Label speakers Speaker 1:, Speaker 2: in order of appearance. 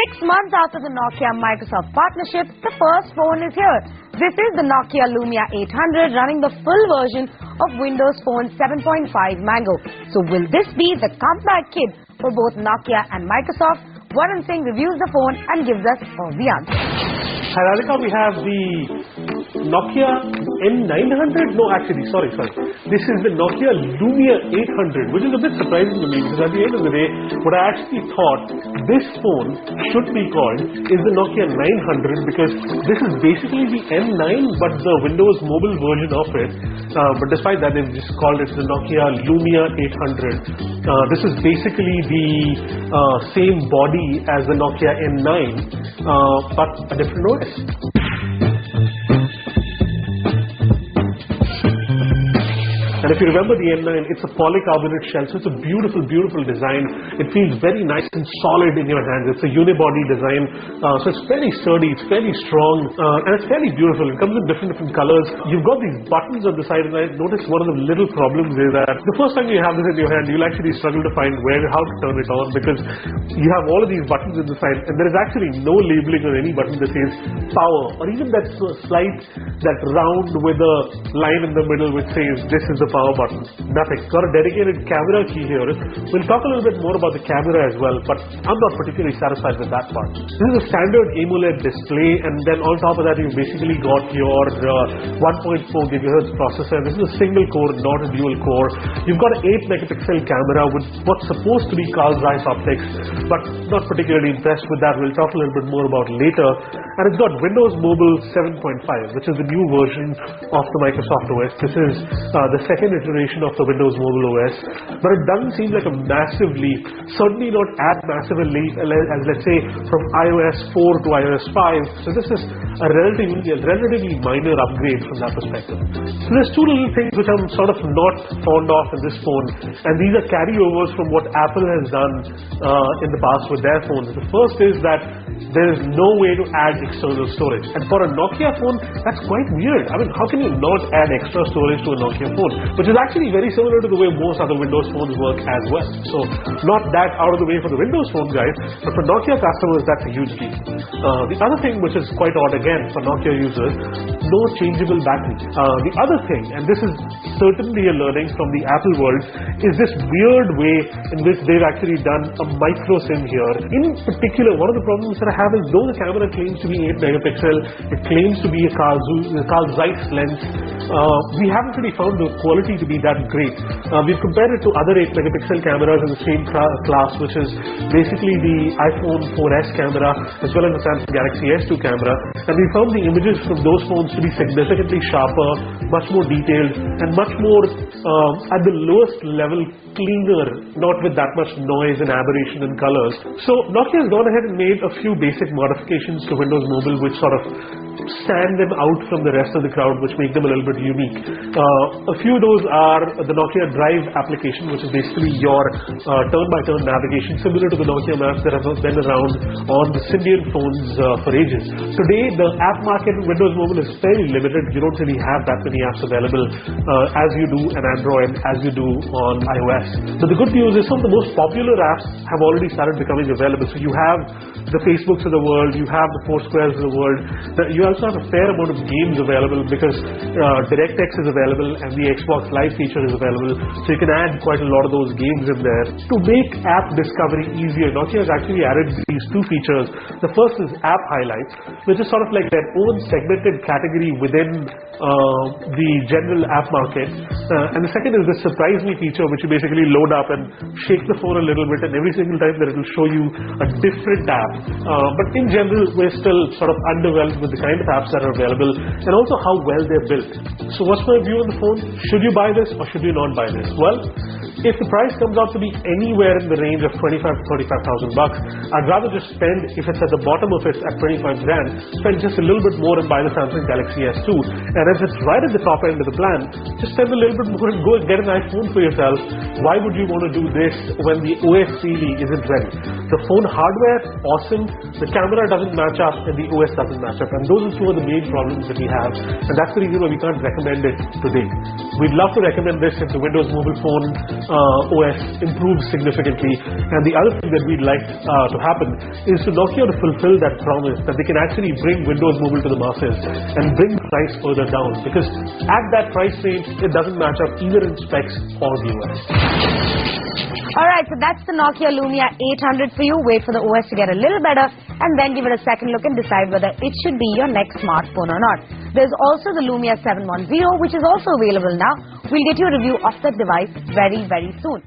Speaker 1: 6 months after the Nokia-Microsoft partnership, the first phone is here. This is the Nokia Lumia 800 running the full version of Windows Phone 7.5 Mango. So will this be the comeback kid for both Nokia and Microsoft? Varun Singh reviews the phone and gives us all the answers.
Speaker 2: Hi Radhika, we have the Nokia N900? No, actually, sorry. This is the Nokia Lumia 800, which is a bit surprising to me because at the end of the day, what I actually thought this phone should be called is the Nokia 900 because this is basically the N9 but the Windows mobile version of it. But despite that, they've just called it the Nokia Lumia 800. This is basically the same body as the Nokia N9, but a different OS. And if you remember the N9, it's a polycarbonate shell, so it's a beautiful, beautiful design. It feels very nice and solid in your hands. It's a unibody design, so it's very sturdy, it's very strong, and it's very beautiful. It comes in different colors. You've got these buttons on the side, and I noticed one of the little problems is that the first time you have this in your hand, you'll actually struggle to find how to turn it on because you have all of these buttons on the side, and there is actually no labeling on any button that says power, or even that round with a line in the middle which says this is the power button. Nothing. Got a dedicated camera key here. We'll talk a little bit more about the camera as well, but I'm not particularly satisfied with that part. This is a standard AMOLED display, and then on top of that you've basically got your 1.4 GHz processor. This is a single core, not a dual core. You've got an 8 megapixel camera with what's supposed to be Carl Zeiss optics, but not particularly impressed with that. We'll talk a little bit more about later. And it's got Windows Mobile 7.5, which is the new version of the Microsoft OS. This is the second iteration of the Windows Mobile OS, but it doesn't seem like a massive leap, certainly not as massive a leap as let's say from iOS 4 to iOS 5, so this is a relatively minor upgrade from that perspective. So there's two little things which I'm sort of not fond of in this phone, and these are carryovers from what Apple has done in the past with their phones. The first is that there is no way to add external storage, and for a Nokia phone that's quite weird. I mean, how can you not add extra storage to a Nokia phone, which is actually very similar to the way most other Windows phones work as well. So not that out of the way for the Windows phone guys, but for Nokia customers that's a huge deal. The other thing which is quite odd again for Nokia users, no changeable battery. The other thing, and this is certainly a learning from the Apple world, is this weird way in which they've actually done a micro SIM here. In particular, one of the problems that I have is though the camera claims to be 8 megapixel, it claims to be a Carl Zeiss lens, we haven't really found the quality to be that great. We've compared it to other 8 megapixel cameras in the same class, which is basically the iPhone 4S camera as well as the Samsung Galaxy S2 camera, and we found the images from those phones to be significantly sharper, much more detailed, and much more at the lowest level cleaner, not with that much noise and aberration in colors. So Nokia has gone ahead and made a few basic modifications to Windows Mobile which sort of stand them out from the rest of the crowd, which make them a little bit unique. A few of those are the Nokia Drive application, which is basically your turn-by-turn navigation, similar to the Nokia Maps that have been around on the Symbian phones for ages. Today, the app market in Windows Mobile is fairly limited. You don't really have that many apps available as you do on Android, as you do on iOS. But the good news is some of the most popular apps have already started becoming available. So you have the Facebooks of the world, you have the Foursquares of the world, you also have a fair amount of games available because DirectX is available and the Xbox Live feature is available, so you can add quite a lot of those games in there. To make app discovery easier, Nokia has actually added these two features. The first is App Highlights, which is sort of like their own segmented category within the general app market, and the second is the Surprise Me feature, which you basically load up and shake the phone a little bit, and every single time that it will show you a different app. But in general, we're still sort of underwhelmed with the kind of apps that are available and also how well they're built. So what's my view on the phone? Should you buy this or should you not buy this? Well, if the price comes out to be anywhere in the range of 25,000 to 35,000 bucks, I'd rather just spend, if it's at the bottom of it at 25 grand, spend just a little bit more and buy the Samsung Galaxy S2. And if it's right at the top end of the plan, just spend a little bit more and go and get an iPhone for yourself. Why would you want to do this when the OS really isn't ready? The phone hardware, awesome. The camera doesn't match up and the OS doesn't match up. And those are those two are the main problems that we have, and that's the reason why we can't recommend it today. We'd love to recommend this if the Windows Mobile Phone OS improves significantly. And the other thing that we'd like to happen is for Nokia to fulfill that promise that they can actually bring Windows Mobile to the masses and bring the price further down, because at that price range, it doesn't match up either in specs or the OS.
Speaker 1: Alright, so that's the Nokia Lumia 800 for you. Wait for the OS to get a little better and then give it a second look and decide whether it should be your next smartphone or not. There's also the Lumia 710, which is also available now. We'll get you a review of that device very, very soon.